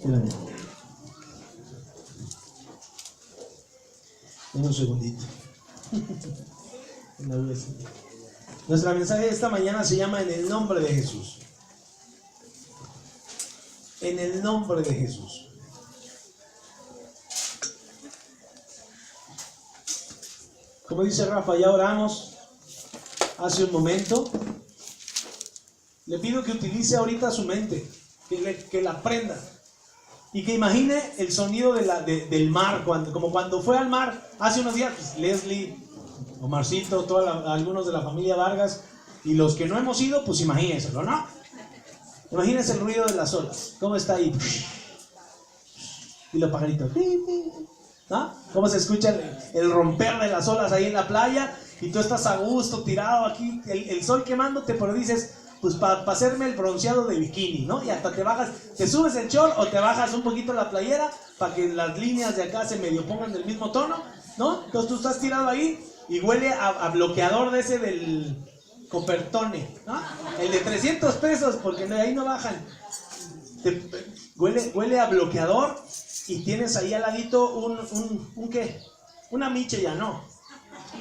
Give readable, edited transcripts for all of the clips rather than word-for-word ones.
Espérame. Un segundito. Nuestra mensaje de esta mañana se llama En el nombre de Jesús. En el nombre de Jesús. Como dice Rafa, ya oramos hace un momento. Le pido que utilice ahorita su mente, que la prenda y que imagine el sonido del mar, como cuando fue al mar hace unos días, pues Leslie, Omarcito, algunos de la familia Vargas, y los que no hemos ido, pues imagínenselo, ¿no? Imagínense el ruido de las olas, cómo está ahí, y los pajaritos, ¿no? Cómo se escucha el romper de las olas ahí en la playa, y tú estás a gusto, tirado aquí, el sol quemándote, pero dices, pues para hacerme el bronceado de bikini, ¿no? Y hasta te bajas, te subes el short o te bajas un poquito la playera para que las líneas de acá se medio pongan del mismo tono, ¿no? Entonces tú estás tirado ahí y huele a bloqueador de ese del Copertone, ¿no? El de 300 pesos, porque de ahí no bajan. Huele a bloqueador y tienes ahí al ladito un ¿qué? Una Michelin, ¿no?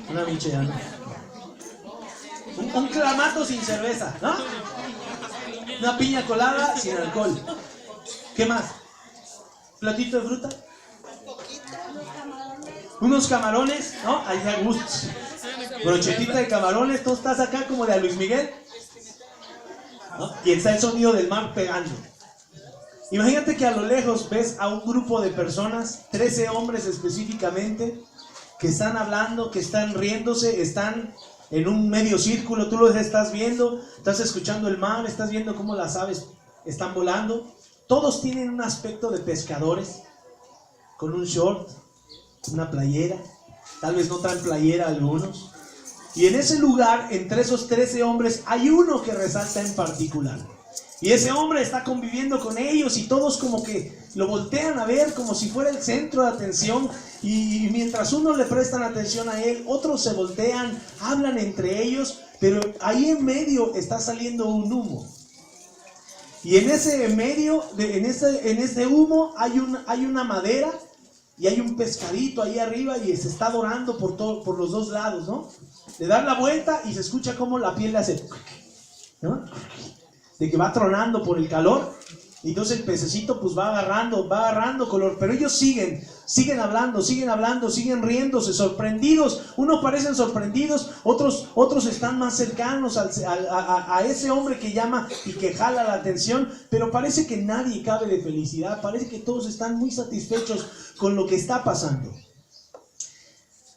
Una Michelin, ¿no? Un clamato sin cerveza, ¿no? Una piña colada sin alcohol. ¿Qué más? ¿Platito de fruta? Unos camarones, ¿no? Ahí da gusto. Brochetita de camarones, tú estás acá como de a Luis Miguel, ¿no? Y está el sonido del mar pegando. Imagínate que a lo lejos ves a un grupo de personas, 13 hombres específicamente, que están hablando, que están riéndose, están en un medio círculo, tú los estás viendo, estás escuchando el mar, estás viendo cómo las aves están volando. Todos tienen un aspecto de pescadores, con un short, una playera, tal vez no traen playera algunos. Y en ese lugar, entre esos 13 hombres, hay uno que resalta en particular. Y ese hombre está conviviendo con ellos y todos como que lo voltean a ver como si fuera el centro de atención. Y mientras unos le prestan atención a él, otros se voltean, hablan entre ellos, pero ahí en medio está saliendo un humo. Y en ese medio, en ese humo hay una madera y hay un pescadito ahí arriba y se está dorando por los dos lados, ¿no? Le dan la vuelta y se escucha como la piel le hace, ¿no? De que va tronando por el calor. Y entonces el pececito pues va agarrando color. Pero ellos siguen hablando, siguen riéndose, sorprendidos. Unos parecen sorprendidos, otros están más cercanos a ese hombre que llama y que jala la atención. Pero parece que nadie cabe de felicidad. Parece que todos están muy satisfechos con lo que está pasando.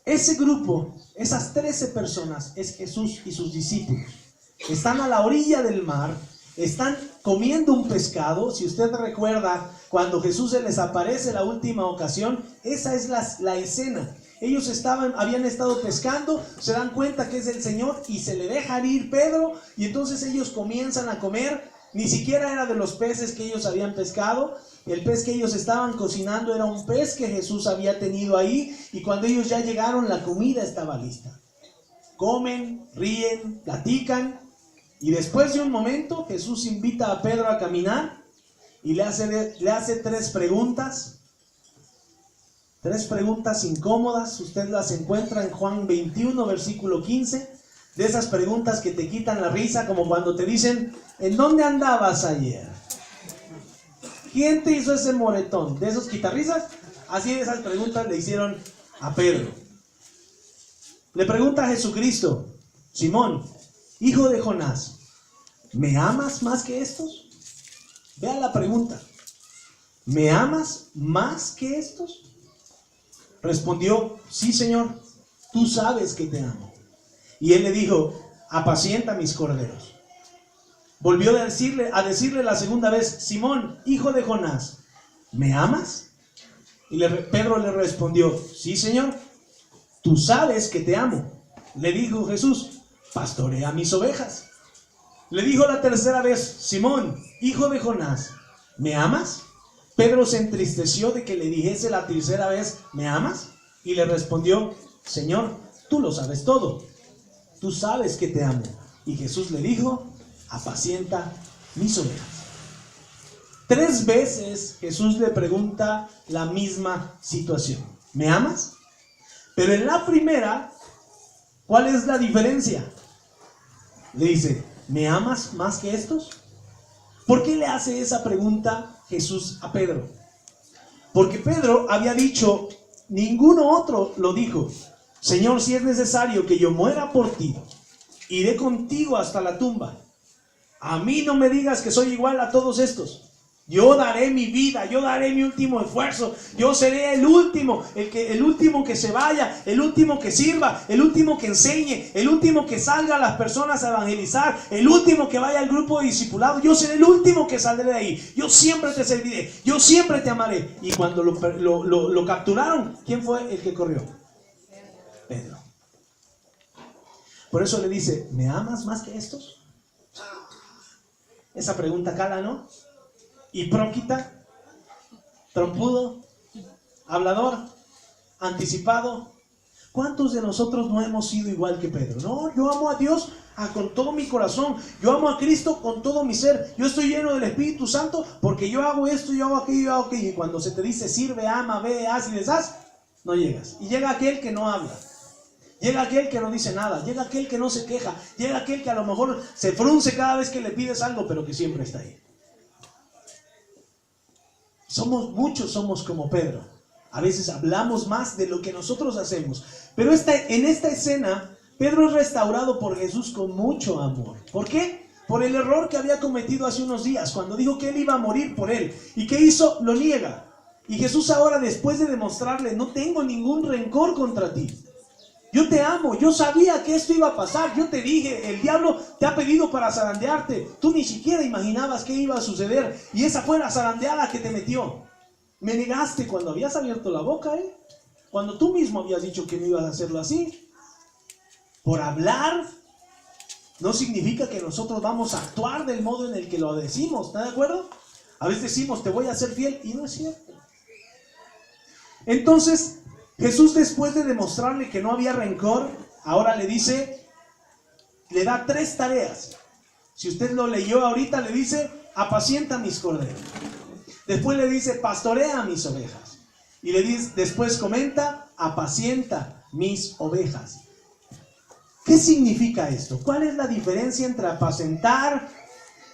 Ese grupo, esas 13 personas, es Jesús y sus discípulos. Están a la orilla del mar. Están comiendo un pescado. Si usted recuerda, cuando Jesús se les aparece la última ocasión, esa es la escena. Ellos habían estado pescando, se dan cuenta que es el Señor y se le dejan ir Pedro, y entonces ellos comienzan a comer. Ni siquiera era de los peces que ellos habían pescado. El pez que ellos estaban cocinando era un pez que Jesús había tenido ahí, y cuando ellos ya llegaron, la comida estaba lista. Comen, ríen, platican. Y después de un momento, Jesús invita a Pedro a caminar y le hace 3 preguntas. 3 preguntas incómodas. Usted las encuentra en Juan 21, versículo 15. De esas preguntas que te quitan la risa, como cuando te dicen, ¿en dónde andabas ayer? ¿Quién te hizo ese moretón? De esos quitarrisas. Así de esas preguntas le hicieron a Pedro. Le pregunta a Jesucristo, Simón, hijo de Jonás, ¿me amas más que estos? Vea la pregunta. ¿Me amas más que estos? Respondió, sí, Señor, tú sabes que te amo. Y él le dijo, apacienta mis corderos. Volvió a decirle la segunda vez, Simón, hijo de Jonás, ¿me amas? Y Pedro le respondió, sí, Señor, tú sabes que te amo. Le dijo Jesús, pastorea mis ovejas. Le dijo la tercera vez, Simón, hijo de Jonás, ¿me amas? Pedro se entristeció de que le dijese la tercera vez, ¿me amas? Y le respondió, Señor, tú lo sabes todo. Tú sabes que te amo. Y Jesús le dijo, apacienta mis ovejas. 3 veces Jesús le pregunta la misma situación. ¿Me amas? Pero en la primera, ¿cuál es la diferencia? Le dice, ¿me amas más que estos? ¿Por qué le hace esa pregunta Jesús a Pedro? Porque Pedro había dicho, ninguno otro lo dijo, Señor, si es necesario que yo muera por ti, iré contigo hasta la tumba. A mí no me digas que soy igual a todos estos. Yo daré mi vida, yo daré mi último esfuerzo, yo seré el último que se vaya, el último que sirva, el último que enseñe, el último que salga a las personas a evangelizar, el último que vaya al grupo de discipulado. Yo seré el último que saldré de ahí. Yo siempre te serviré, yo siempre te amaré. Y cuando lo capturaron, ¿quién fue el que corrió? Pedro. Por eso le dice, ¿me amas más que estos? Esa pregunta cala, ¿no? Hipócrita, trompudo, hablador, anticipado. ¿Cuántos de nosotros no hemos sido igual que Pedro? No, yo amo a Dios con todo mi corazón. Yo amo a Cristo con todo mi ser. Yo estoy lleno del Espíritu Santo porque yo hago esto, yo hago aquello, yo hago aquello. Y cuando se te dice sirve, ama, ve, haz y deshaz, no llegas. Y llega aquel que no habla. Llega aquel que no dice nada. Llega aquel que no se queja. Llega aquel que a lo mejor se frunce cada vez que le pides algo, pero que siempre está ahí. Muchos somos como Pedro. A veces hablamos más de lo que nosotros hacemos. Pero en esta escena, Pedro es restaurado por Jesús con mucho amor. ¿Por qué? Por el error que había cometido hace unos días, cuando dijo que él iba a morir por él. ¿Y qué hizo? Lo niega. Y Jesús ahora, después de demostrarle, no tengo ningún rencor contra ti. Yo te amo, yo sabía que esto iba a pasar. Yo te dije, el diablo te ha pedido para zarandearte. Tú ni siquiera imaginabas qué iba a suceder. Y esa fue la zarandeada que te metió. Me negaste cuando habías abierto la boca, cuando tú mismo habías dicho que no ibas a hacerlo así. Por hablar no significa que nosotros vamos a actuar del modo en el que lo decimos. ¿Está de acuerdo? A veces decimos, te voy a ser fiel, y no es cierto. Entonces Jesús, después de demostrarle que no había rencor, ahora le da 3 tareas. Si usted lo leyó ahorita, le dice, apacienta mis corderos. Después le dice, pastorea mis ovejas. Y después comenta, apacienta mis ovejas. ¿Qué significa esto? ¿Cuál es la diferencia entre apacentar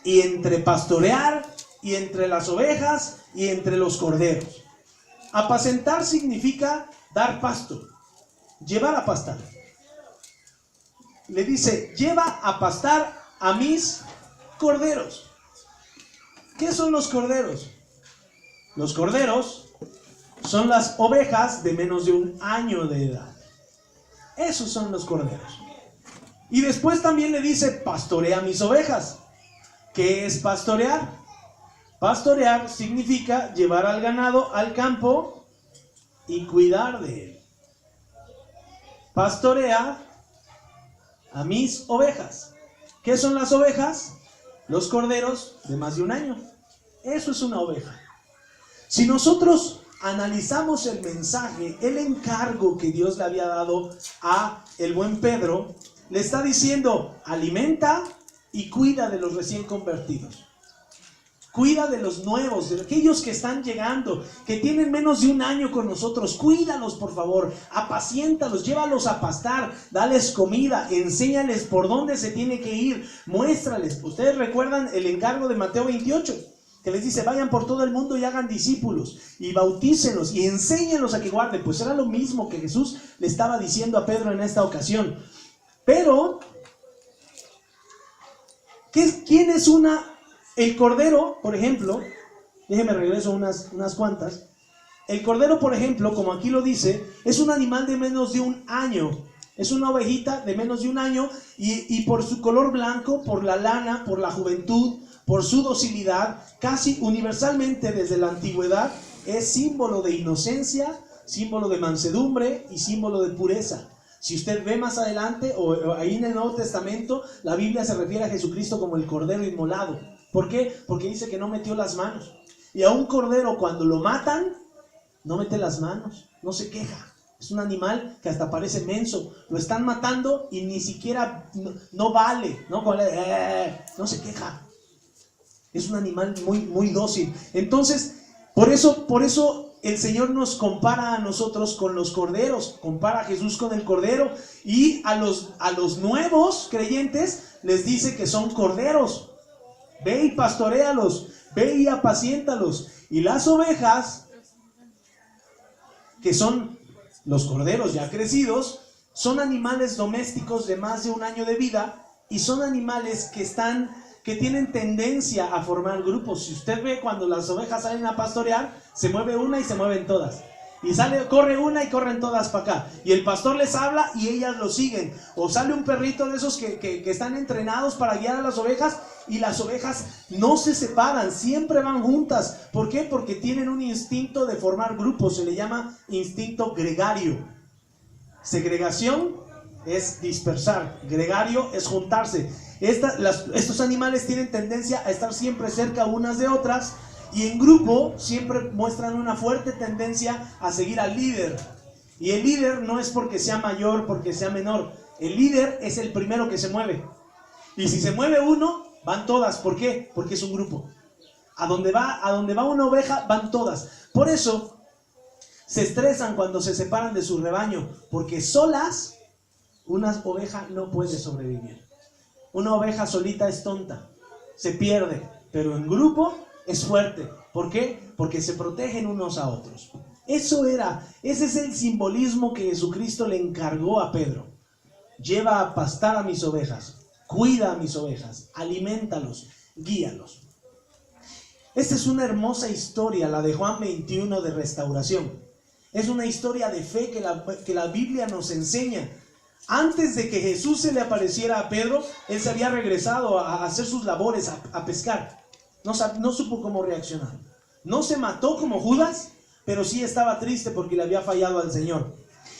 y entre pastorear y entre las ovejas y entre los corderos? Apacentar significa dar pasto, llevar a pastar. Le dice, lleva a pastar a mis corderos. ¿Qué son los corderos? Los corderos son las ovejas de menos de 1 año de edad. Esos son los corderos. Y después también le dice, pastorea mis ovejas. ¿Qué es pastorear? Pastorear significa llevar al ganado al campo y cuidar de él. Pastorea a mis ovejas. ¿Qué son las ovejas? Los corderos de más de 1 año. Eso es una oveja. Si nosotros analizamos el mensaje, el encargo que Dios le había dado a el buen Pedro, le está diciendo, alimenta y cuida de los recién convertidos. Cuida de los nuevos, de aquellos que están llegando, que tienen menos de 1 año con nosotros. Cuídalos, por favor, apaciéntalos, llévalos a pastar, dales comida, enséñales por dónde se tiene que ir, muéstrales. Ustedes recuerdan el encargo de Mateo 28, que les dice, vayan por todo el mundo y hagan discípulos, y bautícenlos, y enséñenlos a que guarden. Pues era lo mismo que Jesús le estaba diciendo a Pedro en esta ocasión. Pero, ¿quién es el cordero, por ejemplo? Déjenme regreso unas cuantas. El cordero, por ejemplo, como aquí lo dice, es un animal de menos de 1 año. Es una ovejita de menos de 1 año y por su color blanco, por la lana, por la juventud, por su docilidad, casi universalmente desde la antigüedad, es símbolo de inocencia, símbolo de mansedumbre y símbolo de pureza. Si usted ve más adelante, o ahí en el Nuevo Testamento, la Biblia se refiere a Jesucristo como el cordero inmolado. ¿Por qué? Porque dice que no metió las manos. Y a un cordero, cuando lo matan, no mete las manos, no se queja. Es un animal que hasta parece menso. Lo están matando y ni siquiera no vale, no se queja. Es un animal muy dócil. Entonces, por eso el Señor nos compara a nosotros con los corderos. Compara a Jesús con el cordero. Y a los nuevos creyentes les dice que son corderos. Ve y pastoréalos. Ve y apaciéntalos. Y las ovejas, que son los corderos ya crecidos, son animales domésticos de más de un año de vida. Y son animales que tienen tendencia a formar grupos. Si usted ve cuando las ovejas salen a pastorear, se mueve una y se mueven todas. Y corre una y corren todas para acá. Y el pastor les habla y ellas lo siguen. O sale un perrito de esos que están entrenados para guiar a las ovejas, y las ovejas no se separan, siempre van juntas. ¿Por qué? Porque tienen un instinto de formar grupos. Se le llama instinto gregario. Segregación es dispersar, gregario es juntarse. Estos animales tienen tendencia a estar siempre cerca unas de otras, y en grupo siempre muestran una fuerte tendencia a seguir al líder. Y el líder no es porque sea mayor, porque sea menor. El líder es el primero que se mueve. Y si se mueve uno, van todas. ¿Por qué? Porque es un grupo. A donde va una oveja, van todas. Por eso se estresan cuando se separan de su rebaño, porque solas una oveja no puede sobrevivir. Una oveja solita es tonta, se pierde, pero en grupo es fuerte. ¿Por qué? Porque se protegen unos a otros. Ese es el simbolismo que Jesucristo le encargó a Pedro. Lleva a pastar a mis ovejas, cuida a mis ovejas, alimentalos, guíalos. Esta es una hermosa historia, la de Juan 21 de restauración. Es una historia de fe que la Biblia nos enseña. Antes de que Jesús se le apareciera a Pedro, él se había regresado a hacer sus labores, a pescar. No supo cómo reaccionar. No se mató como Judas, pero sí estaba triste porque le había fallado al Señor.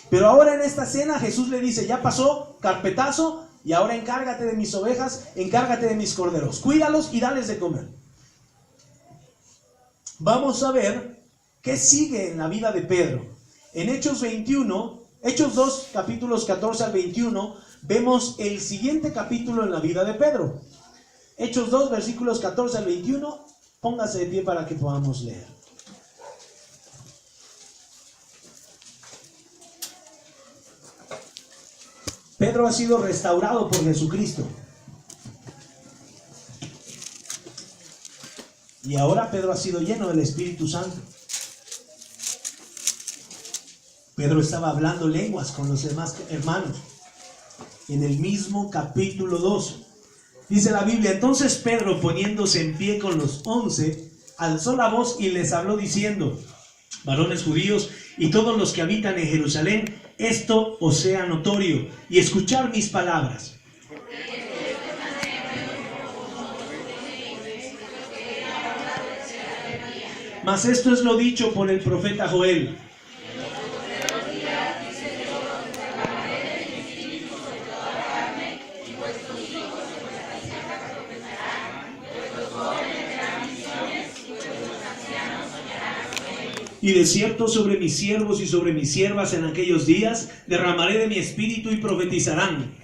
Pero ahora en esta cena Jesús le dice: ya pasó, carpetazo, y ahora encárgate de mis ovejas, encárgate de mis corderos, cuídalos y dales de comer. Vamos a ver qué sigue en la vida de Pedro. En Hechos 2, capítulos 14 al 21, vemos el siguiente capítulo en la vida de Pedro. Hechos 2, versículos 14 al 21, póngase de pie para que podamos leer. Pedro ha sido restaurado por Jesucristo. Y ahora Pedro ha sido lleno del Espíritu Santo. Pedro estaba hablando lenguas con los demás hermanos. En el mismo capítulo 2. Dice la Biblia: entonces Pedro, poniéndose en pie con los 11, alzó la voz y les habló diciendo: varones judíos y todos los que habitan en Jerusalén, esto os sea notorio, y escuchar mis palabras. Mas esto es lo dicho por el profeta Joel. Y de cierto sobre mis siervos y sobre mis siervas en aquellos días derramaré de mi espíritu y profetizarán.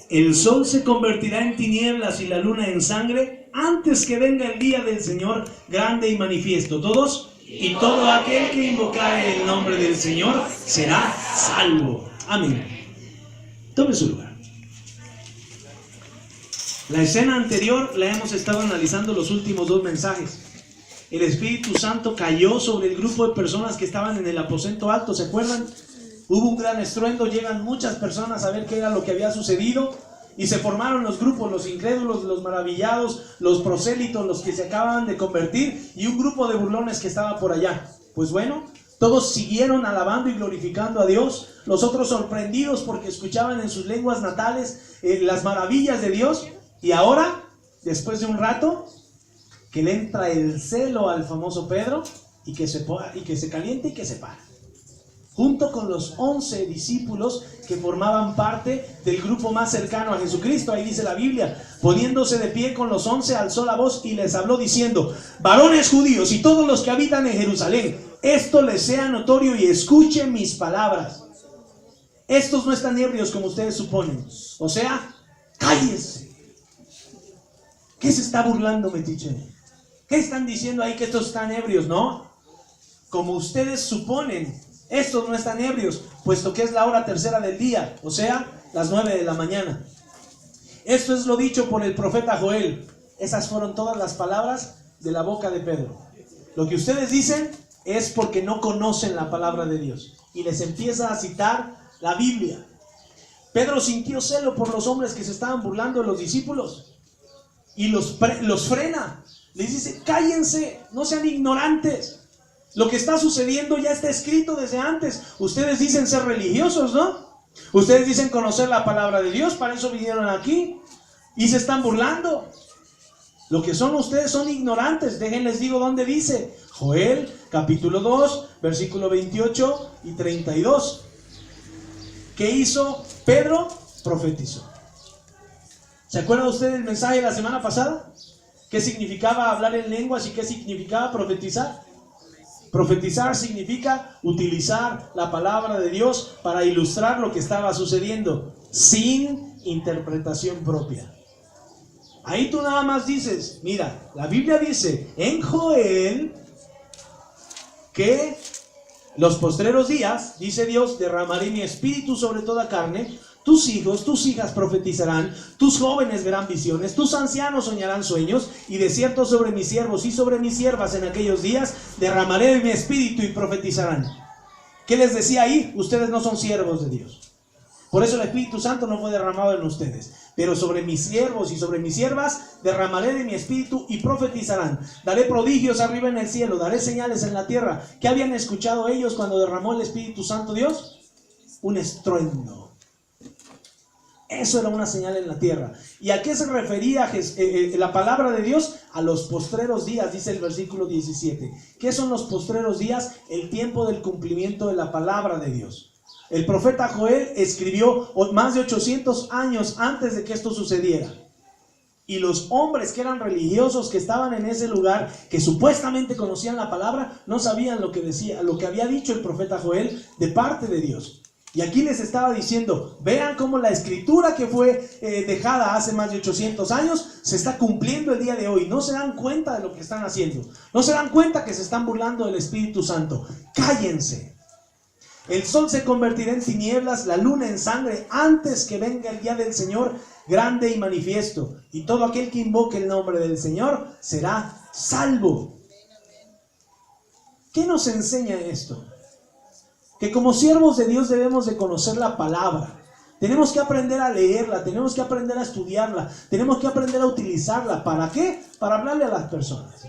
El sol se convertirá en tinieblas y la luna en sangre antes que venga el día del Señor grande y manifiesto. ¿Todos? Y todo aquel que invocare el nombre del Señor será salvo. Amén. Tome su lugar. La escena anterior la hemos estado analizando los últimos 2 mensajes. El Espíritu Santo cayó sobre el grupo de personas que estaban en el aposento alto, ¿se acuerdan? Hubo un gran estruendo, llegan muchas personas a ver qué era lo que había sucedido, y se formaron los grupos, los incrédulos, los maravillados, los prosélitos, los que se acababan de convertir, y un grupo de burlones que estaba por allá. Pues bueno, todos siguieron alabando y glorificando a Dios, los otros sorprendidos porque escuchaban en sus lenguas natales las maravillas de Dios. Y ahora, después de un rato, que le entra el celo al famoso Pedro, y que se caliente y que se para. Junto con los 11 discípulos que formaban parte del grupo más cercano a Jesucristo. Ahí dice la Biblia: poniéndose de pie con los 11, alzó la voz y les habló diciendo: varones judíos y todos los que habitan en Jerusalén, esto les sea notorio y escuchen mis palabras. estos no están ebrios como ustedes suponen. O sea, cállese. ¿Qué se está burlando, metiche? ¿Qué están diciendo ahí que estos están ebrios? No, como ustedes suponen, estos no están ebrios, puesto que es la hora tercera del día, o sea, las 9 de la mañana. Esto es lo dicho por el profeta Joel. Esas fueron todas las palabras de la boca de Pedro. Lo que ustedes dicen es porque no conocen la palabra de Dios. Y les empieza a citar la Biblia. Pedro sintió celo por los hombres que se estaban burlando de los discípulos. Y los frena. Les dice, cállense, no sean ignorantes. Lo que está sucediendo ya está escrito desde antes. Ustedes dicen ser religiosos, ¿no? Ustedes dicen conocer la palabra de Dios, para eso vinieron aquí. Y se están burlando. Lo que son ustedes son ignorantes. Déjenles digo dónde dice. Joel, capítulo 2, versículo 28 y 32. ¿Qué hizo Pedro? Profetizó. ¿Se acuerda usted del mensaje de la semana pasada? ¿Qué significaba hablar en lenguas y qué significaba profetizar? Profetizar significa utilizar la palabra de Dios para ilustrar lo que estaba sucediendo, sin interpretación propia. Ahí tú nada más dices, mira, la Biblia dice en Joel que los postreros días, dice Dios, derramaré mi espíritu sobre toda carne. Tus hijos, tus hijas profetizarán, tus jóvenes verán visiones, tus ancianos soñarán sueños, y de cierto sobre mis siervos y sobre mis siervas en aquellos días derramaré mi espíritu y profetizarán. ¿Qué les decía ahí? Ustedes no son siervos de Dios. Por eso el Espíritu Santo no fue derramado en ustedes. Pero sobre mis siervos y sobre mis siervas derramaré de mi espíritu y profetizarán. Daré prodigios arriba en el cielo, daré señales en la tierra. ¿Qué habían escuchado ellos cuando derramó el Espíritu Santo Dios? Un estruendo. Eso era una señal en la tierra. ¿Y a qué se refería la palabra de Dios? A los postreros días, dice el versículo 17. ¿Qué son los postreros días? El tiempo del cumplimiento de la palabra de Dios. El profeta Joel escribió más de 800 años antes de que esto sucediera. Y los hombres que eran religiosos, que estaban en ese lugar, que supuestamente conocían la palabra, no sabían lo que decía, lo que había dicho el profeta Joel de parte de Dios. Y aquí les estaba diciendo, vean cómo la escritura que fue dejada hace más de 800 años se está cumpliendo el día de hoy. No se dan cuenta de lo que están haciendo. No se dan cuenta que se están burlando del Espíritu Santo. Cállense. El sol se convertirá en tinieblas, la luna en sangre, antes que venga el día del Señor grande y manifiesto. Y todo aquel que invoque el nombre del Señor será salvo. ¿Qué nos enseña esto? Que como siervos de Dios debemos de conocer la palabra. Tenemos que aprender a leerla, tenemos que aprender a estudiarla, tenemos que aprender a utilizarla. ¿Para qué? Para hablarle a las personas.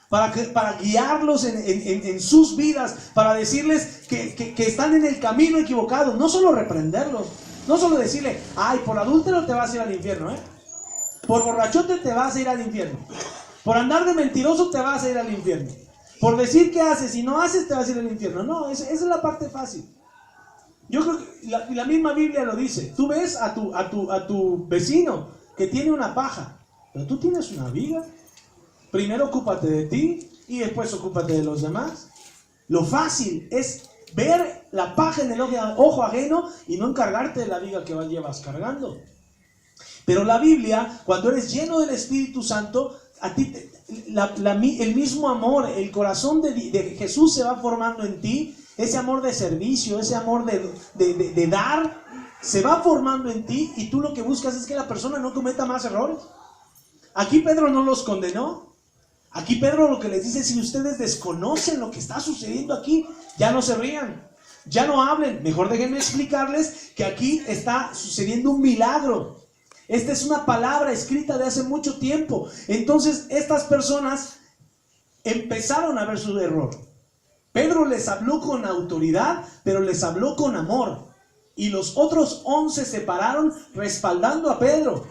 Para guiarlos en sus vidas, para decirles que están en el camino equivocado. No solo reprenderlos, no solo decirle, ay, por adúltero te vas a ir al infierno, por borrachote te vas a ir al infierno, por andar de mentiroso te vas a ir al infierno, por decir que haces y no haces te vas a ir al infierno. No, esa es la parte fácil. Yo creo que la misma Biblia lo dice. Tú ves a tu vecino que tiene una paja, pero tú tienes una viga. Primero ocúpate de ti y después ocúpate de los demás. Lo fácil es ver la paja en el ojo ajeno y no encargarte de la viga que llevas cargando. Pero la Biblia, cuando eres lleno del Espíritu Santo, a ti el mismo amor, el corazón de Jesús se va formando en ti. Ese amor de servicio, ese amor de dar, se va formando en ti, y tú lo que buscas es que la persona no cometa más errores. Aquí Pedro no los condenó. Aquí Pedro lo que les dice: si ustedes desconocen lo que está sucediendo aquí, ya no se rían, ya no hablen, mejor déjenme explicarles que aquí está sucediendo un milagro. Esta es una palabra escrita de hace mucho tiempo. Entonces estas personas empezaron a ver su error. Pedro les habló con autoridad, pero les habló con amor. Y los otros 11 se pararon respaldando a Pedro,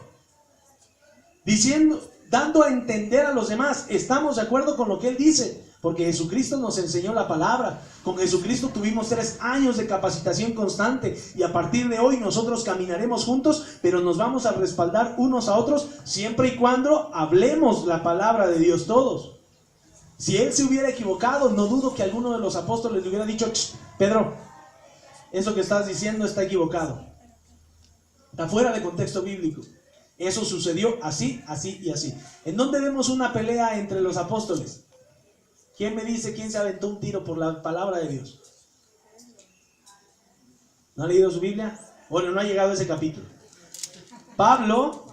dando a entender a los demás: estamos de acuerdo con lo que él dice, porque Jesucristo nos enseñó la palabra. Con Jesucristo tuvimos 3 años de capacitación constante, y a partir de hoy nosotros caminaremos juntos, pero nos vamos a respaldar unos a otros siempre y cuando hablemos la palabra de Dios todos. Si él se hubiera equivocado, no dudo que alguno de los apóstoles le hubiera dicho: Pedro, eso que estás diciendo está equivocado. Está fuera de contexto bíblico. Eso sucedió así, así y así. ¿En dónde vemos una pelea entre los apóstoles? ¿Quién me dice quién se aventó un tiro por la palabra de Dios? ¿No ha leído su Biblia? Bueno, no ha llegado a ese capítulo. Pablo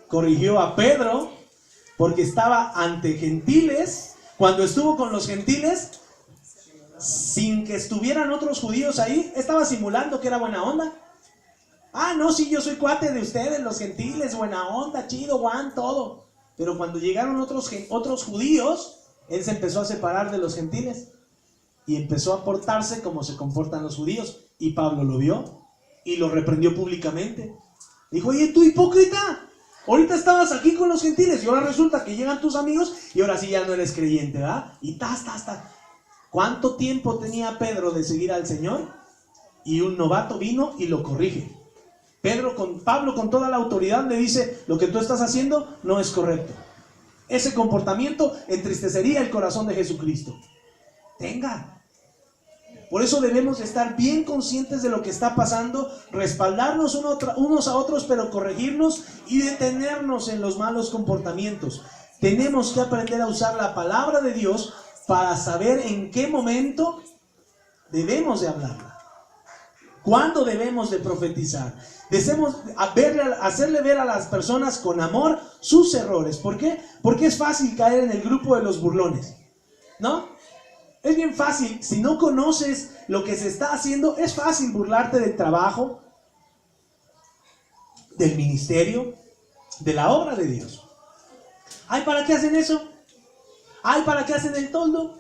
corrigió a Pedro porque estaba ante gentiles. Cuando estuvo con los gentiles, sin que estuvieran otros judíos ahí, estaba simulando que era buena onda. Ah, no, sí, yo soy cuate de ustedes, los gentiles, buena onda, chido, guan, todo. Pero cuando llegaron otros judíos, él se empezó a separar de los gentiles y empezó a portarse como se comportan los judíos. Y Pablo lo vio y lo reprendió públicamente. Dijo, oye, tú hipócrita, ahorita estabas aquí con los gentiles y ahora resulta que llegan tus amigos y ahora sí ya no eres creyente, ¿verdad? Y tas. ¿Cuánto tiempo tenía Pedro de seguir al Señor? Y un novato vino y lo corrige. Pablo con toda la autoridad le dice, lo que tú estás haciendo no es correcto. Ese comportamiento entristecería el corazón de Jesucristo. Por eso debemos estar bien conscientes de lo que está pasando, respaldarnos unos a otros, pero corregirnos y detenernos en los malos comportamientos. Tenemos que aprender a usar la palabra de Dios para saber en qué momento debemos de hablarla, cuándo debemos de profetizar. Debemos hacerle ver a las personas con amor sus errores. ¿Por qué? Porque es fácil caer en el grupo de los burlones, ¿no? Es bien fácil, si no conoces lo que se está haciendo, es fácil burlarte del trabajo, del ministerio, de la obra de Dios. Ay, ¿para qué hacen eso? Ay, ¿para qué hacen el toldo?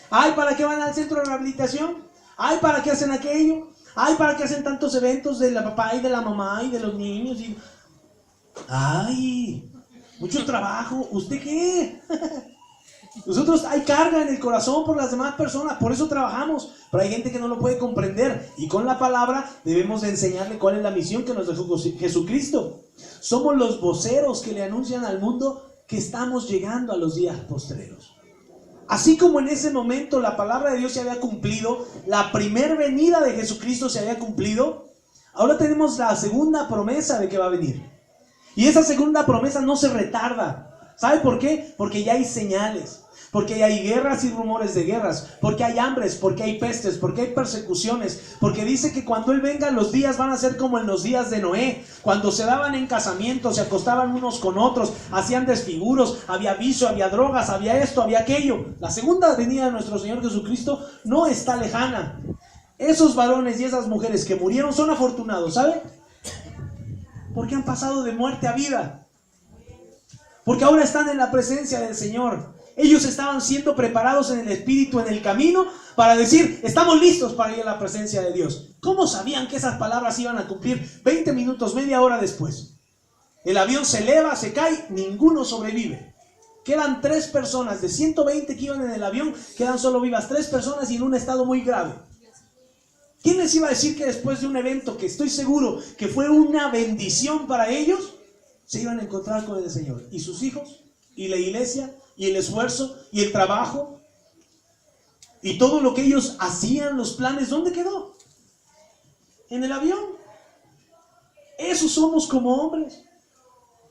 Ay, ¿para qué van al centro de rehabilitación? Ay, ¿para qué hacen aquello? Ay, ¿para qué hacen tantos eventos de la papá y de la mamá y de los niños? Ay, mucho trabajo. ¿Usted qué? Nosotros hay carga en el corazón por las demás personas, por eso trabajamos, pero hay gente que no lo puede comprender y con la palabra debemos de enseñarle cuál es la misión que nos dejó Jesucristo. Somos los voceros que le anuncian al mundo que estamos llegando a los días postreros. Así como en ese momento la palabra de Dios se había cumplido, la primer venida de Jesucristo se había cumplido, ahora tenemos la segunda promesa de que va a venir. Y esa segunda promesa no se retarda. ¿Sabe por qué? Porque ya hay señales. Porque ya hay guerras y rumores de guerras, porque hay hambres, porque hay pestes, porque hay persecuciones, porque dice que cuando Él venga los días van a ser como en los días de Noé, cuando se daban en casamiento, se acostaban unos con otros, hacían desfiguros, había vicio, había drogas, había esto, había aquello. La segunda venida de nuestro Señor Jesucristo no está lejana. Esos varones y esas mujeres que murieron son afortunados, ¿sabe? Porque han pasado de muerte a vida, porque ahora están en la presencia del Señor. Ellos estaban siendo preparados en el espíritu, en el camino, para decir, estamos listos para ir a la presencia de Dios. ¿Cómo sabían que esas palabras iban a cumplir 20 minutos, media hora después? El avión se eleva, se cae, ninguno sobrevive. Quedan 3 personas, de 120 que iban en el avión, quedan solo vivas 3 personas y en un estado muy grave. ¿Quién les iba a decir que después de un evento que estoy seguro que fue una bendición para ellos, se iban a encontrar con el Señor? ¿Y sus hijos? ¿Y la iglesia? ¿Y el esfuerzo? ¿Y el trabajo? ¿Y todo lo que ellos hacían, los planes? ¿Dónde quedó? En el avión. Eso somos como hombres.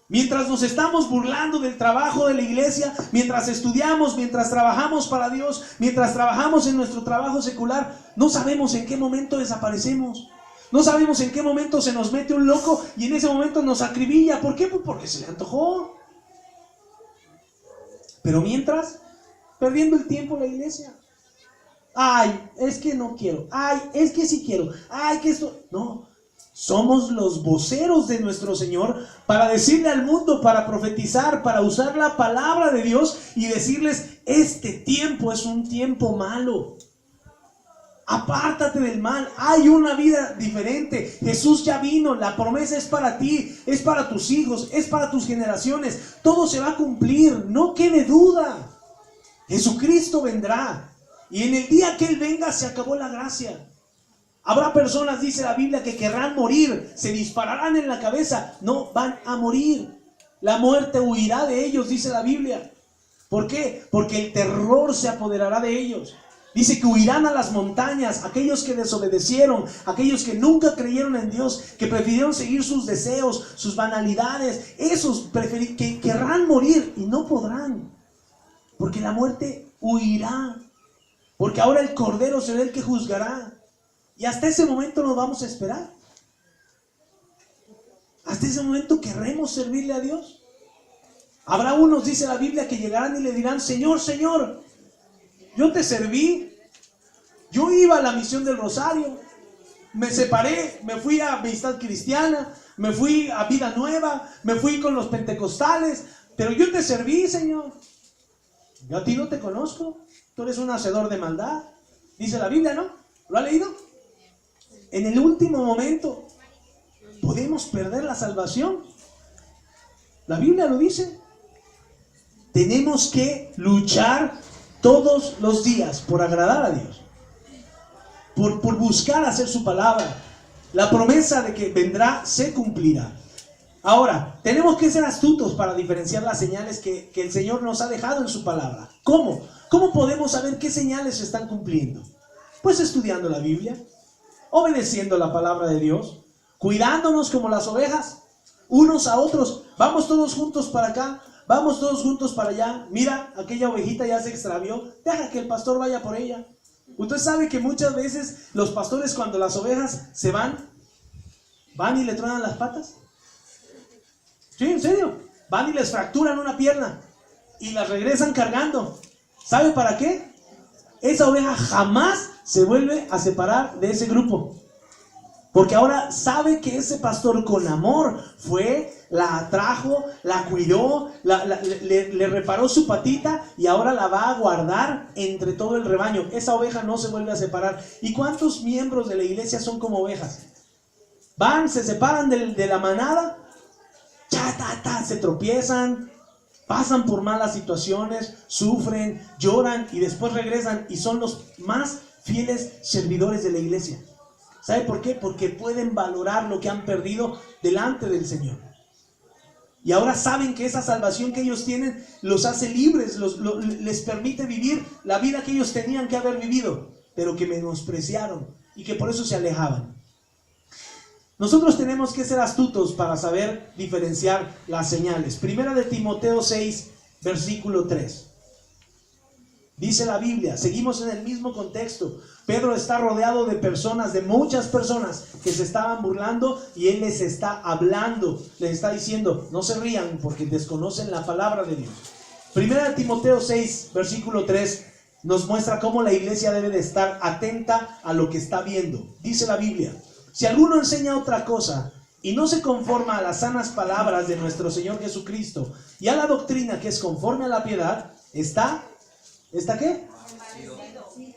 Mientras nos estamos burlando del trabajo de la iglesia, mientras estudiamos, mientras trabajamos para Dios, mientras trabajamos en nuestro trabajo secular, no sabemos en qué momento desaparecemos. No sabemos en qué momento se nos mete un loco y en ese momento nos acribilla. ¿Por qué? Pues porque se le antojó. Pero mientras, perdiendo el tiempo la iglesia. Ay, es que no quiero. Ay, es que sí quiero. Ay, que esto... No, somos los voceros de nuestro Señor para decirle al mundo, para profetizar, para usar la palabra de Dios y decirles, este tiempo es un tiempo malo. Apártate del mal, hay una vida diferente. Jesús ya vino, la promesa es para ti, es para tus hijos, es para tus generaciones. Todo se va a cumplir, no quede duda. Jesucristo vendrá y en el día que Él venga se acabó la gracia. Habrá personas, dice la Biblia, que querrán morir, se dispararán en la cabeza, no van a morir. La muerte huirá de ellos, dice la Biblia. ¿Por qué? Porque el terror se apoderará de ellos. Dice que huirán a las montañas, aquellos que desobedecieron, aquellos que nunca creyeron en Dios, que prefirieron seguir sus deseos, sus banalidades, esos que querrán morir y no podrán, porque la muerte huirá, porque ahora el Cordero será el que juzgará, y hasta ese momento nos vamos a esperar. Hasta ese momento querremos servirle a Dios. Habrá unos, dice la Biblia, que llegarán y le dirán: Señor, Señor, yo te serví, yo iba a la misión del Rosario, me separé, me fui a Amistad Cristiana, me fui a Vida Nueva, me fui con los pentecostales, pero yo te serví, Señor. Yo a ti no te conozco, tú eres un hacedor de maldad. Dice la Biblia, ¿no? ¿Lo ha leído? En el último momento podemos perder la salvación. La Biblia lo dice. Tenemos que luchar todos los días por agradar a Dios, por buscar hacer su palabra. La promesa de que vendrá se cumplirá. Ahora, tenemos que ser astutos para diferenciar las señales que el Señor nos ha dejado en su palabra. ¿Cómo? ¿Cómo podemos saber qué señales se están cumpliendo? Pues estudiando la Biblia, obedeciendo la palabra de Dios, cuidándonos como las ovejas, unos a otros. Vamos todos juntos para acá, vamos todos juntos para allá. Mira, aquella ovejita ya se extravió, deja que el pastor vaya por ella. Usted sabe que muchas veces los pastores, cuando las ovejas se van y le truenan las patas. Sí, en serio, van y les fracturan una pierna y las regresan cargando. ¿Sabe para qué? Esa oveja jamás se vuelve a separar de ese grupo, porque ahora sabe que ese pastor con amor fue, la atrajo, la cuidó, le reparó su patita y ahora la va a guardar entre todo el rebaño. Esa oveja no se vuelve a separar. ¿Y cuántos miembros de la iglesia son como ovejas? Van, se separan de la manada, se tropiezan, pasan por malas situaciones, sufren, lloran y después regresan y son los más fieles servidores de la iglesia. ¿Sabe por qué? Porque pueden valorar lo que han perdido delante del Señor. Y ahora saben que esa salvación que ellos tienen los hace libres, les permite vivir la vida que ellos tenían que haber vivido, pero que menospreciaron y que por eso se alejaban. Nosotros tenemos que ser astutos para saber diferenciar las señales. Primera de Timoteo 6, versículo 3. Dice la Biblia, seguimos en el mismo contexto. Pedro está rodeado de personas, de muchas personas que se estaban burlando y él les está hablando, les está diciendo: no se rían porque desconocen la palabra de Dios. Primera de Timoteo 6, versículo 3 nos muestra cómo la iglesia debe de estar atenta a lo que está viendo. Dice la Biblia: si alguno enseña otra cosa y no se conforma a las sanas palabras de nuestro Señor Jesucristo y a la doctrina que es conforme a la piedad, ¿está qué?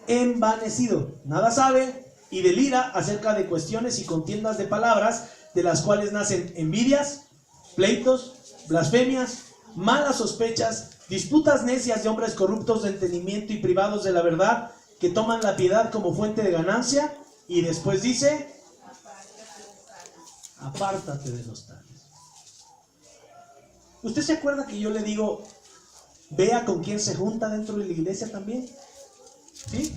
Envanecido. Nada sabe y delira acerca de cuestiones y contiendas de palabras, de las cuales nacen envidias, pleitos, blasfemias, malas sospechas, disputas necias de hombres corruptos de entendimiento y privados de la verdad, que toman la piedad como fuente de ganancia. Y después dice: apártate de los tales. ¿Usted se acuerda que yo le digo: vea con quién se junta dentro de la iglesia también? ¿Sí?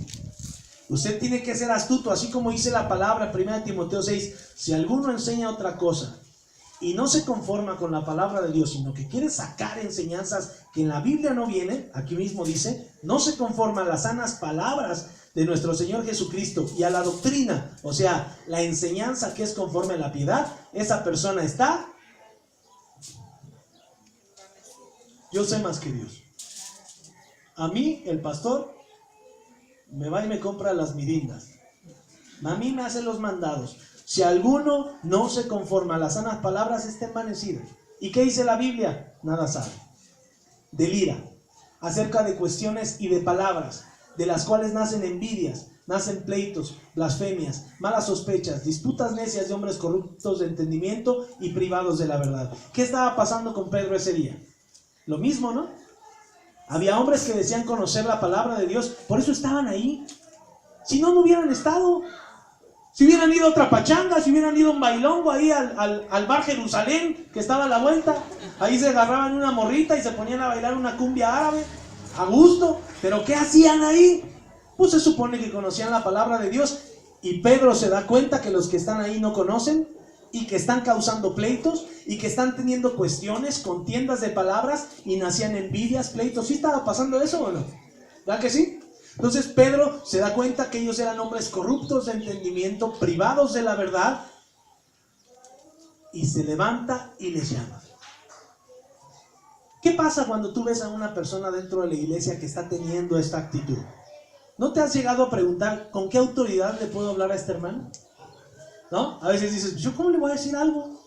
Usted tiene que ser astuto, así como dice la palabra en 1 Timoteo 6. Si alguno enseña otra cosa y no se conforma con la palabra de Dios, sino que quiere sacar enseñanzas que en la Biblia no vienen, aquí mismo dice: no se conforma a las sanas palabras de nuestro Señor Jesucristo y a la doctrina, o sea, la enseñanza que es conforme a la piedad, esa persona está... Yo sé más que Dios. A mí, el pastor, me va y me compra las mirindas. A mí me hace los mandados. Si alguno no se conforma a las sanas palabras, está envanecido. ¿Y qué dice la Biblia? Nada sabe. Delira acerca de cuestiones y de palabras, de las cuales nacen envidias, nacen pleitos, blasfemias, malas sospechas, disputas necias de hombres corruptos de entendimiento y privados de la verdad. ¿Qué estaba pasando con Pedro ese día? Lo mismo, ¿no? Había hombres que decían conocer la palabra de Dios, por eso estaban ahí. Si no, no hubieran estado. Si hubieran ido a otra pachanga, si hubieran ido a un bailongo ahí al bar Jerusalén, que estaba a la vuelta, ahí se agarraban una morrita y se ponían a bailar una cumbia árabe, a gusto. Pero ¿qué hacían ahí? Pues se supone que conocían la palabra de Dios, y Pedro se da cuenta que los que están ahí no conocen, y que están causando pleitos, y que están teniendo cuestiones, contiendas de palabras, y nacían envidias, pleitos. ¿Sí estaba pasando eso o no? ¿Verdad que sí? Entonces Pedro se da cuenta que ellos eran hombres corruptos de entendimiento, privados de la verdad, y se levanta y les llama. ¿Qué pasa cuando tú ves a una persona dentro de la iglesia que está teniendo esta actitud? ¿No te has llegado a preguntar con qué autoridad le puedo hablar a este hermano? ¿No? A veces dices, ¿yo cómo le voy a decir algo?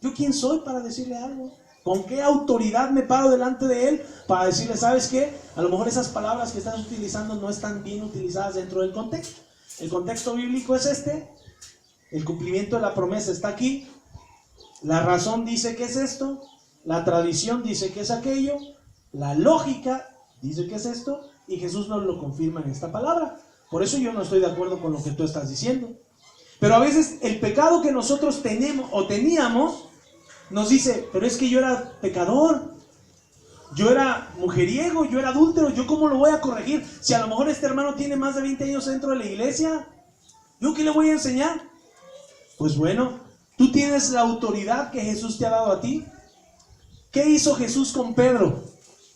¿Yo quién soy para decirle algo? ¿Con qué autoridad me paro delante de él para decirle, ¿sabes qué? A lo mejor esas palabras que estás utilizando no están bien utilizadas dentro del contexto. El contexto bíblico es este. El cumplimiento de la promesa está aquí. La razón dice que es esto. La tradición dice que es aquello. La lógica dice que es esto. Y Jesús nos lo confirma en esta palabra. Por eso yo no estoy de acuerdo con lo que tú estás diciendo. Pero a veces el pecado que nosotros tenemos o teníamos nos dice, pero es que yo era pecador, yo era mujeriego, yo era adúltero, ¿yo cómo lo voy a corregir? Si a lo mejor este hermano tiene más de 20 años dentro de la iglesia, ¿yo qué le voy a enseñar? Pues bueno, tú tienes la autoridad que Jesús te ha dado a ti. ¿Qué hizo Jesús con Pedro?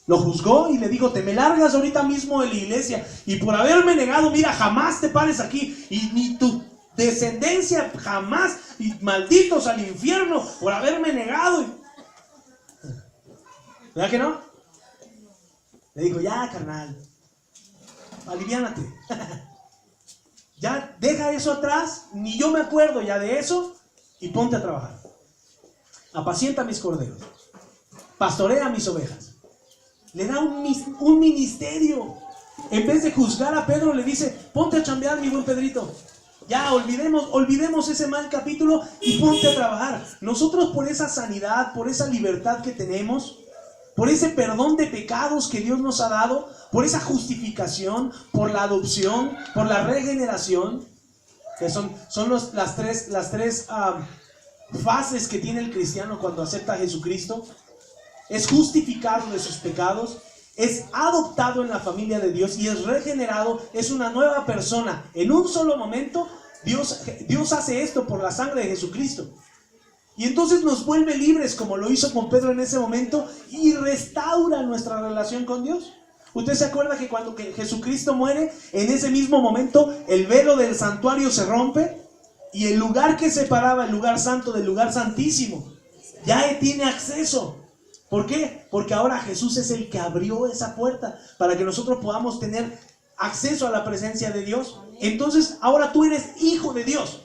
Lo juzgó y le dijo, te me largas ahorita mismo de la iglesia, y por haberme negado, mira, jamás te pares aquí, y ni tu descendencia jamás, y malditos al infierno por haberme negado. ¿Verdad que no? Le dijo, ya carnal, aliviánate. Ya deja eso atrás, ni yo me acuerdo ya de eso, y ponte a trabajar. Apacienta mis corderos, pastorea mis ovejas. Le da un ministerio. En vez de juzgar a Pedro, le dice, ponte a chambear, mi buen Pedrito. Ya, olvidemos ese mal capítulo y ponte a trabajar. Nosotros, por esa sanidad, por esa libertad que tenemos, por ese perdón de pecados que Dios nos ha dado, por esa justificación, por la adopción, por la regeneración, que son las tres fases que tiene el cristiano cuando acepta a Jesucristo. Es justificado de sus pecados, es adoptado en la familia de Dios y es regenerado, es una nueva persona. En un solo momento, Dios hace esto por la sangre de Jesucristo. Y entonces nos vuelve libres, como lo hizo con Pedro en ese momento, y restaura nuestra relación con Dios. ¿Usted se acuerda que cuando Jesucristo muere, en ese mismo momento, el velo del santuario se rompe? Y el lugar que separaba el lugar santo del lugar santísimo, ya tiene acceso. ¿Por qué? Porque ahora Jesús es el que abrió esa puerta para que nosotros podamos tener acceso a la presencia de Dios. Entonces ahora tú eres hijo de Dios.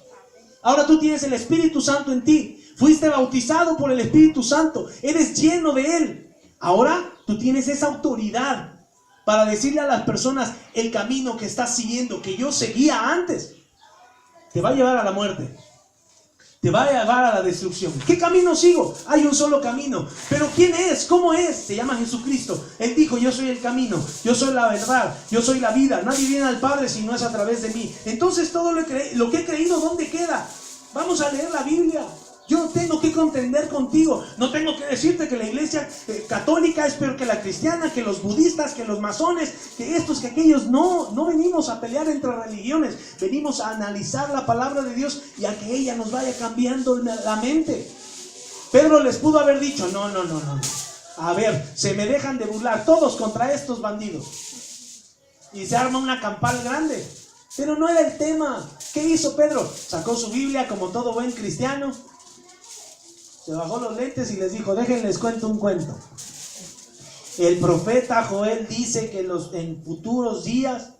Ahora tú tienes el Espíritu Santo en ti. Fuiste bautizado por el Espíritu Santo. Eres lleno de Él. Ahora tú tienes esa autoridad para decirle a las personas, el camino que estás siguiendo, que yo seguía antes, te va a llevar a la muerte. Te va a llevar a la destrucción. ¿Qué camino sigo? Hay un solo camino. ¿Pero quién es? ¿Cómo es? Se llama Jesucristo. Él dijo, yo soy el camino, yo soy la verdad, yo soy la vida. Nadie viene al Padre si no es a través de mí. Entonces todo lo que he creído, ¿dónde queda? Vamos a leer la Biblia. Yo no tengo que contender contigo. No tengo que decirte que la iglesia católica es peor que la cristiana, que los budistas, que los masones, que estos, que aquellos. No venimos a pelear entre religiones. Venimos a analizar la palabra de Dios y a que ella nos vaya cambiando la mente. Pedro les pudo haber dicho, no. A ver, se me dejan de burlar todos contra estos bandidos. Y se arma una campal grande. Pero no era el tema. ¿Qué hizo Pedro? Sacó su Biblia como todo buen cristiano. Se bajó los lentes y les dijo, déjenles cuento un cuento. El profeta Joel dice que en futuros días,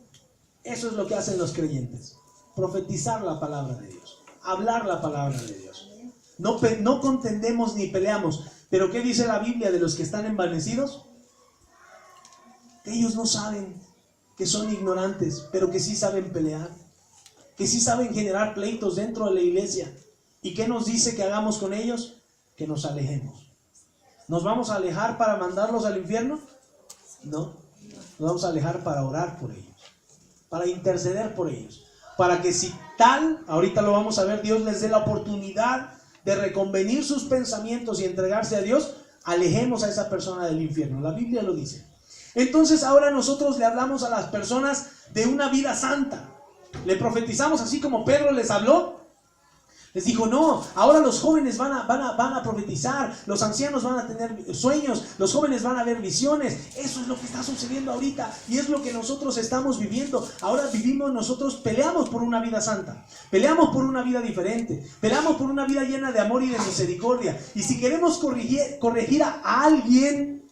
eso es lo que hacen los creyentes. Profetizar la palabra de Dios. Hablar la palabra de Dios. No contendemos ni peleamos. Pero ¿qué dice la Biblia de los que están envanecidos? Que ellos no saben, que son ignorantes, pero que sí saben pelear. Que sí saben generar pleitos dentro de la iglesia. ¿Y qué nos dice que hagamos con ellos? Que nos alejemos. ¿Nos vamos a alejar para mandarlos al infierno? No. Nos vamos a alejar para orar por ellos, para interceder por ellos, para que si tal, ahorita lo vamos a ver, Dios les dé la oportunidad de reconvenir sus pensamientos y entregarse a Dios, alejemos a esa persona del infierno. La Biblia lo dice. Entonces ahora nosotros le hablamos a las personas de una vida santa. Le profetizamos así como Pedro les habló. Les dijo, no, ahora los jóvenes van a profetizar, los ancianos van a tener sueños, los jóvenes van a ver visiones. Eso es lo que está sucediendo ahorita y es lo que nosotros estamos viviendo. Ahora vivimos, nosotros peleamos por una vida santa, peleamos por una vida diferente, peleamos por una vida llena de amor y de misericordia. Y si queremos corregir a alguien,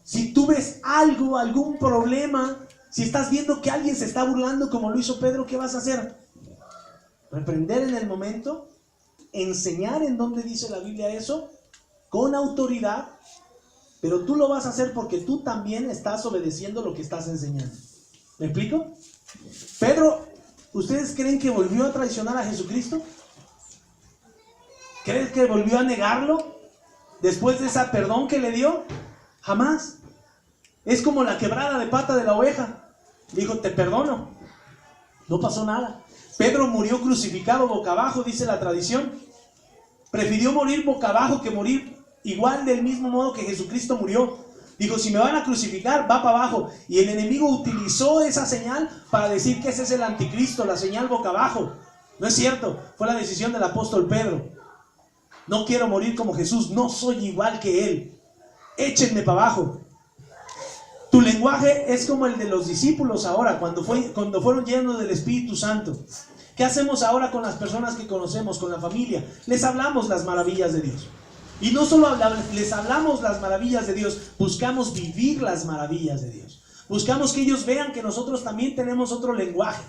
si tú ves algo, algún problema, si estás viendo que alguien se está burlando como lo hizo Pedro, ¿qué vas a hacer? Reprender en el momento, enseñar en donde dice la Biblia eso, con autoridad, pero tú lo vas a hacer porque tú también estás obedeciendo lo que estás enseñando. ¿Me explico? Pedro, ¿ustedes creen que volvió a traicionar a Jesucristo? ¿Creen que volvió a negarlo después de ese perdón que le dio? Jamás. Es como la quebrada de pata de la oveja. Dijo, te perdono. No pasó nada. Pedro murió crucificado boca abajo, dice la tradición. Prefirió morir boca abajo que morir igual del mismo modo que Jesucristo murió. Dijo, si me van a crucificar, va para abajo. Y el enemigo utilizó esa señal para decir que ese es el anticristo, la señal boca abajo. No es cierto, fue la decisión del apóstol Pedro. No quiero morir como Jesús, no soy igual que él. Échenme para abajo. Tu lenguaje es como el de los discípulos ahora, cuando fueron llenos del Espíritu Santo. ¿Qué hacemos ahora con las personas que conocemos, con la familia? Les hablamos las maravillas de Dios. Y no solo les hablamos las maravillas de Dios, buscamos vivir las maravillas de Dios. Buscamos que ellos vean que nosotros también tenemos otro lenguaje.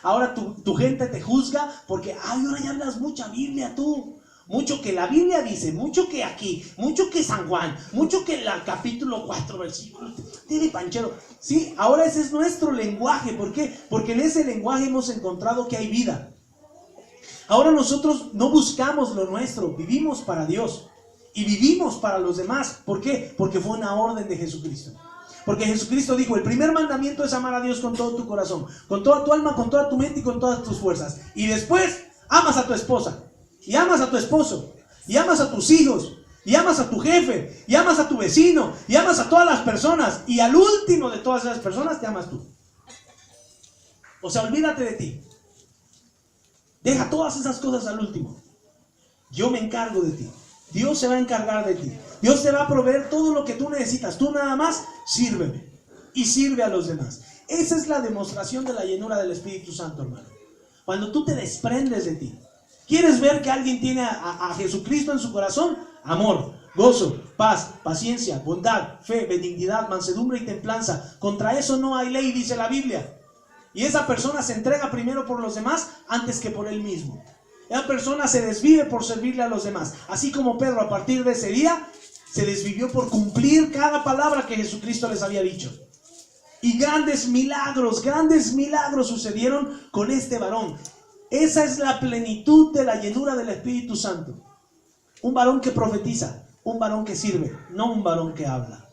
Ahora tu gente te juzga porque, ahora ya hablas mucha Biblia tú. Mucho que la Biblia dice, mucho que aquí, mucho que San Juan, mucho que el capítulo 4, versículo. Tiene panchero. Sí, ahora ese es nuestro lenguaje. ¿Por qué? Porque en ese lenguaje hemos encontrado que hay vida. Ahora nosotros no buscamos lo nuestro, vivimos para Dios y vivimos para los demás. ¿Por qué? Porque fue una orden de Jesucristo. Porque Jesucristo dijo, el primer mandamiento es amar a Dios con todo tu corazón, con toda tu alma, con toda tu mente y con todas tus fuerzas. Y después, amas a tu esposa. Y amas a tu esposo, y amas a tus hijos, y amas a tu jefe, y amas a tu vecino, y amas a todas las personas, y al último de todas esas personas te amas tú. O sea, olvídate de ti. Deja todas esas cosas al último. Yo me encargo de ti. Dios se va a encargar de ti. Dios te va a proveer todo lo que tú necesitas. Tú nada más sírveme y sirve a los demás. Esa es la demostración de la llenura del Espíritu Santo, hermano. Cuando tú te desprendes de ti. ¿Quieres ver que alguien tiene a Jesucristo en su corazón? Amor, gozo, paz, paciencia, bondad, fe, benignidad, mansedumbre y templanza. Contra eso no hay ley, dice la Biblia. Y esa persona se entrega primero por los demás antes que por él mismo. Esa persona se desvive por servirle a los demás. Así como Pedro a partir de ese día se desvivió por cumplir cada palabra que Jesucristo les había dicho. Y grandes milagros sucedieron con este varón. Esa es la plenitud de la llenura del Espíritu Santo. Un varón que profetiza, un varón que sirve, no un varón que habla.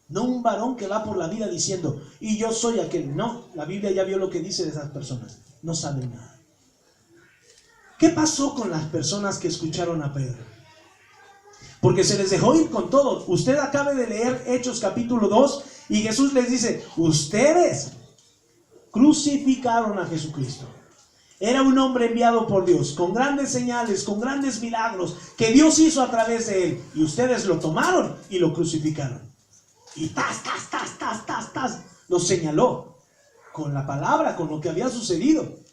No un varón que va por la vida diciendo, y yo soy aquel. No, la Biblia ya vio lo que dice de esas personas. No saben nada. ¿Qué pasó con las personas que escucharon a Pedro? Porque se les dejó ir con todo. Usted acabe de leer Hechos capítulo 2 y Jesús les dice, ustedes crucificaron a Jesucristo. Era un hombre enviado por Dios, con grandes señales, con grandes milagros, que Dios hizo a través de él. Y ustedes lo tomaron y lo crucificaron. Y lo señaló con la palabra, con lo que había sucedido.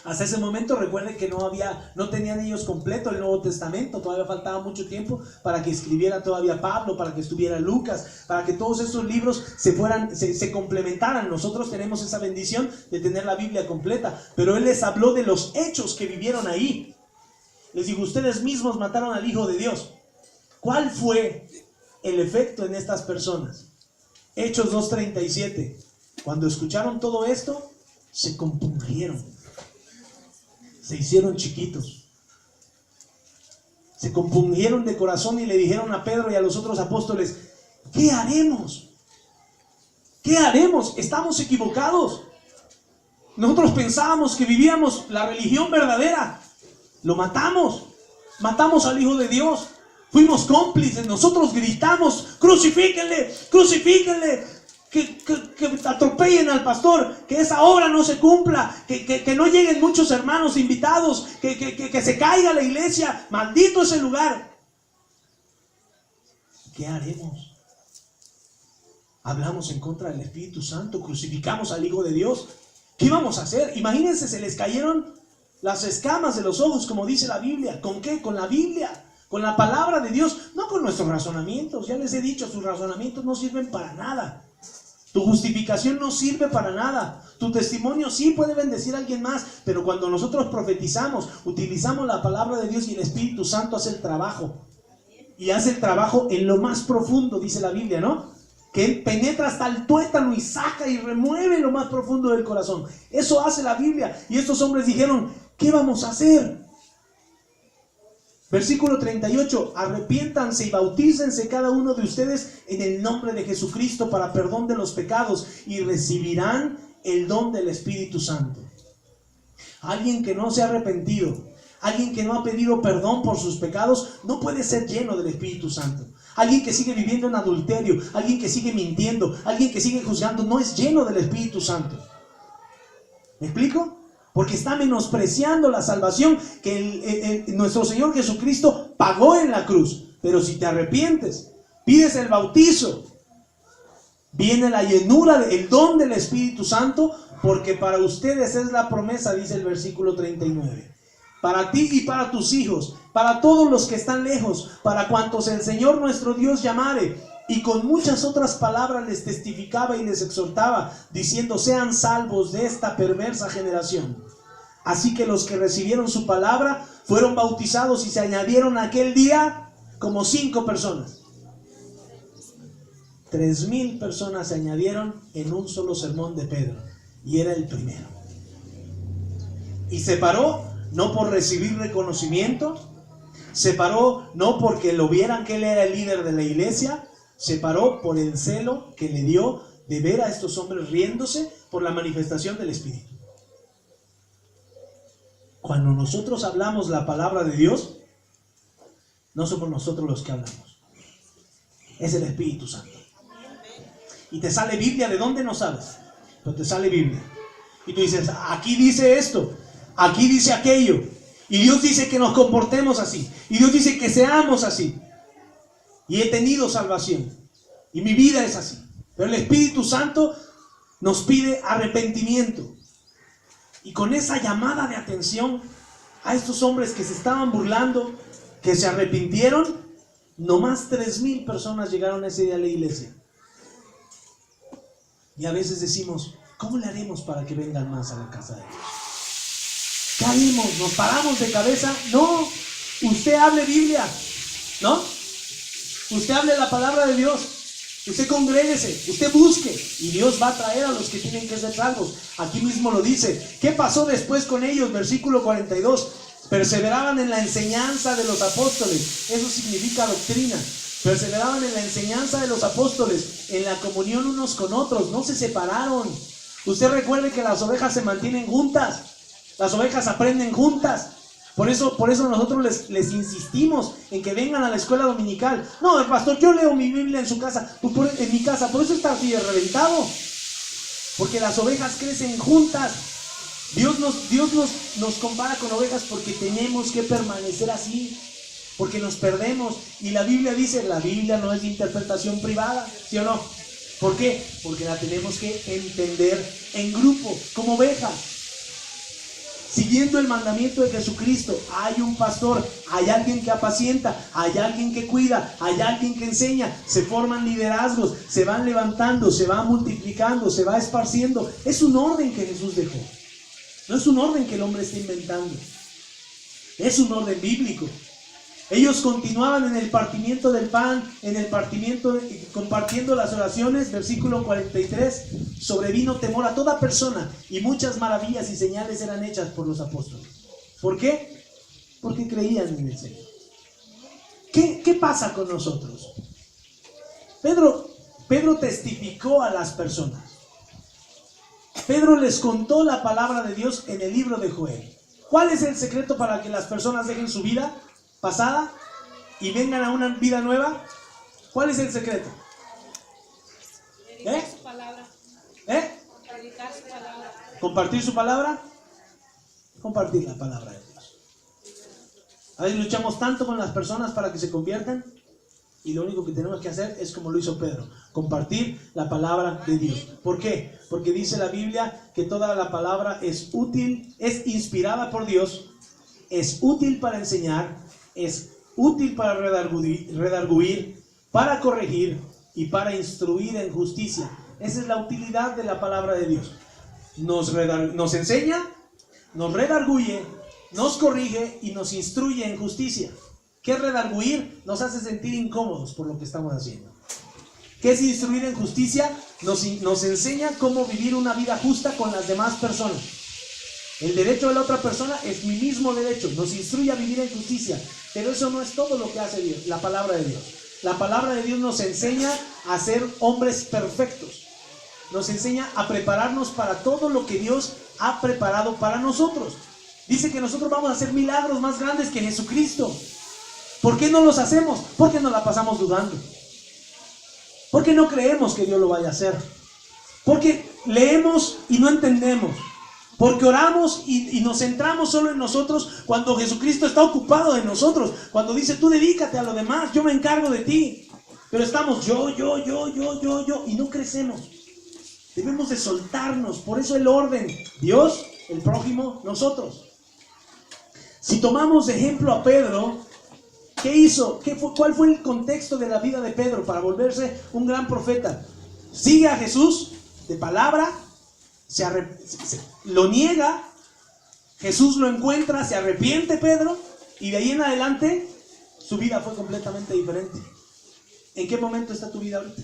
Hasta ese momento recuerden que no tenían ellos completo el Nuevo Testamento. Todavía faltaba mucho tiempo para que escribiera todavía Pablo, para que estuviera Lucas, para que todos estos libros se complementaran. Nosotros tenemos esa bendición de tener la Biblia completa. Pero él les habló de los hechos que vivieron ahí. Les digo, ustedes mismos mataron al Hijo de Dios. ¿Cuál fue el efecto en estas personas? Hechos 2:37. Cuando escucharon todo esto, se compungieron. Se hicieron chiquitos. Se compungieron de corazón y le dijeron a Pedro y a los otros apóstoles, ¿qué haremos? ¿Qué haremos? Estamos equivocados. Nosotros pensábamos que vivíamos la religión verdadera. Lo matamos. Matamos al Hijo de Dios. Fuimos cómplices. Nosotros gritamos, crucifíquenle, crucifíquenle. que atropellen al pastor, que esa obra no se cumpla, que no lleguen muchos hermanos invitados, que se caiga la iglesia. Maldito ese lugar. ¿Qué haremos? Hablamos en contra del Espíritu Santo, crucificamos al Hijo de Dios. ¿Qué vamos a hacer? Imagínense, se les cayeron las escamas de los ojos, como dice la Biblia. ¿Con qué? Con la Biblia, con la palabra de Dios, no con nuestros razonamientos. Ya les he dicho, sus razonamientos no sirven para nada. Tu justificación no sirve para nada. Tu testimonio sí puede bendecir a alguien más, pero cuando nosotros profetizamos, utilizamos la palabra de Dios y el Espíritu Santo hace el trabajo. Y hace el trabajo en lo más profundo, dice la Biblia, ¿no? Que Él penetra hasta el tuétano y saca y remueve lo más profundo del corazón. Eso hace la Biblia. Y estos hombres dijeron, ¿qué vamos a hacer? Versículo 38, arrepiéntanse y bautícense cada uno de ustedes en el nombre de Jesucristo para perdón de los pecados y recibirán el don del Espíritu Santo. Alguien que no se ha arrepentido, alguien que no ha pedido perdón por sus pecados, no puede ser lleno del Espíritu Santo. Alguien que sigue viviendo en adulterio, alguien que sigue mintiendo, alguien que sigue juzgando, no es lleno del Espíritu Santo. ¿Me explico? Porque está menospreciando la salvación que nuestro Señor Jesucristo pagó en la cruz. Pero si te arrepientes, pides el bautizo, viene la llenura, el don del Espíritu Santo, porque para ustedes es la promesa, dice el versículo 39. Para ti y para tus hijos, para todos los que están lejos, para cuantos el Señor nuestro Dios llamare. Y con muchas otras palabras les testificaba y les exhortaba, diciendo, sean salvos de esta perversa generación. Así que los que recibieron su palabra fueron bautizados y se añadieron aquel día como 5 personas. 3,000 personas se añadieron en un solo sermón de Pedro. Y era el primero. Y se paró no por recibir reconocimiento, se paró no porque lo vieran que él era el líder de la iglesia, se paró por el celo que le dio de ver a estos hombres riéndose por la manifestación del Espíritu. Cuando nosotros hablamos la palabra de Dios, no somos nosotros los que hablamos, es el Espíritu Santo. Y te sale Biblia, ¿de dónde no sabes? Pero te sale Biblia. Y tú dices, aquí dice esto, aquí dice aquello. Y Dios dice que nos comportemos así. Y Dios dice que seamos así. Y he tenido salvación. Y mi vida es así. Pero el Espíritu Santo nos pide arrepentimiento. Y con esa llamada de atención a estos hombres que se estaban burlando, que se arrepintieron, nomás 3,000 personas llegaron ese día a la iglesia. Y a veces decimos, ¿cómo le haremos para que vengan más a la casa de Dios? ¿Qué haremos? ¿Nos paramos de cabeza? No, usted hable Biblia, ¿no? Usted hable la palabra de Dios. Usted congréguese, usted busque, y Dios va a traer a los que tienen que ser salvos. Aquí mismo lo dice. ¿Qué pasó después con ellos? Versículo 42. Perseveraban en la enseñanza de los apóstoles. Eso significa doctrina. Perseveraban en la enseñanza de los apóstoles, en la comunión unos con otros. No se separaron. Usted recuerde que las ovejas se mantienen juntas. Las ovejas aprenden juntas. Por eso nosotros les insistimos en que vengan a la escuela dominical. No, el pastor, yo leo mi Biblia en su casa, en mi casa, por eso está así de reventado. Porque las ovejas crecen juntas. Dios nos compara con ovejas porque tenemos que permanecer así, porque nos perdemos. Y la Biblia dice, la Biblia no es de interpretación privada, ¿sí o no? ¿Por qué? Porque la tenemos que entender en grupo, como ovejas. Siguiendo el mandamiento de Jesucristo, hay un pastor, hay alguien que apacienta, hay alguien que cuida, hay alguien que enseña, se forman liderazgos, se van levantando, se va multiplicando, se va esparciendo. Es un orden que Jesús dejó. No es un orden que el hombre está inventando. Es un orden bíblico. Ellos continuaban en el partimiento del pan, compartiendo las oraciones. Versículo 43. Sobrevino temor a toda persona y muchas maravillas y señales eran hechas por los apóstoles. ¿Por qué? Porque creían en el Señor. ¿Qué pasa con nosotros? Pedro testificó a las personas. Pedro les contó la palabra de Dios en el libro de Joel. ¿Cuál es el secreto para que las personas dejen su vida pasada y vengan a una vida nueva? ¿Cuál es el secreto? ¿Compartir su palabra? Compartir la palabra de Dios. A veces luchamos tanto con las personas para que se conviertan, y lo único que tenemos que hacer es como lo hizo Pedro, compartir la palabra de Dios. ¿Por qué? Porque dice la Biblia que toda la palabra es útil, es inspirada por Dios, es útil para enseñar, es útil para redarguir, para corregir y para instruir en justicia. Esa es la utilidad de la palabra de Dios. Nos enseña, nos redarguye, nos corrige y nos instruye en justicia. ¿Qué es redarguir? Nos hace sentir incómodos por lo que estamos haciendo. ¿Qué es instruir en justicia? Nos enseña cómo vivir una vida justa con las demás personas. El derecho de la otra persona es mi mismo derecho. Nos instruye a vivir en justicia. Pero eso no es todo lo que hace Dios, la palabra de Dios. La palabra de Dios nos enseña a ser hombres perfectos. Nos enseña a prepararnos para todo lo que Dios ha preparado para nosotros. Dice que nosotros vamos a hacer milagros más grandes que Jesucristo. ¿Por qué no los hacemos? Porque nos la pasamos dudando. Porque no creemos que Dios lo vaya a hacer. Porque leemos y no entendemos. Porque oramos y nos centramos solo en nosotros cuando Jesucristo está ocupado de nosotros. Cuando dice, tú dedícate a lo demás, yo me encargo de ti. Pero estamos yo, y no crecemos. Debemos de soltarnos. Por eso el orden, Dios, el prójimo, nosotros. Si tomamos de ejemplo a Pedro, ¿qué hizo? ¿Cuál fue el contexto de la vida de Pedro para volverse un gran profeta? Sigue a Jesús de palabra, lo niega, Jesús lo encuentra, se arrepiente Pedro, y de ahí en adelante su vida fue completamente diferente. ¿En qué momento está tu vida ahorita?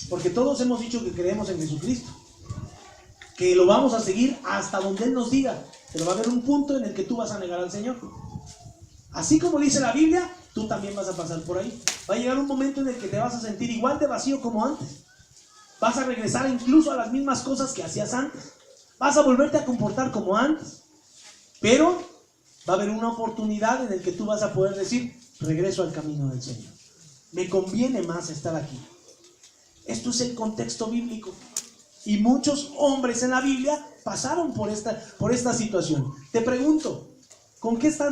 Porque todos hemos dicho que creemos en Jesucristo, que lo vamos a seguir hasta donde Él nos diga, pero va a haber un punto en el que tú vas a negar al Señor. Así como dice la Biblia, tú también vas a pasar por ahí. Va a llegar un momento en el que te vas a sentir igual de vacío como antes. Vas a regresar incluso a las mismas cosas que hacías antes. Vas a volverte a comportar como antes. Pero va a haber una oportunidad en la que tú vas a poder decir, regreso al camino del Señor. Me conviene más estar aquí. Esto es el contexto bíblico. Y muchos hombres en la Biblia pasaron por esta situación. Te pregunto, ¿con qué están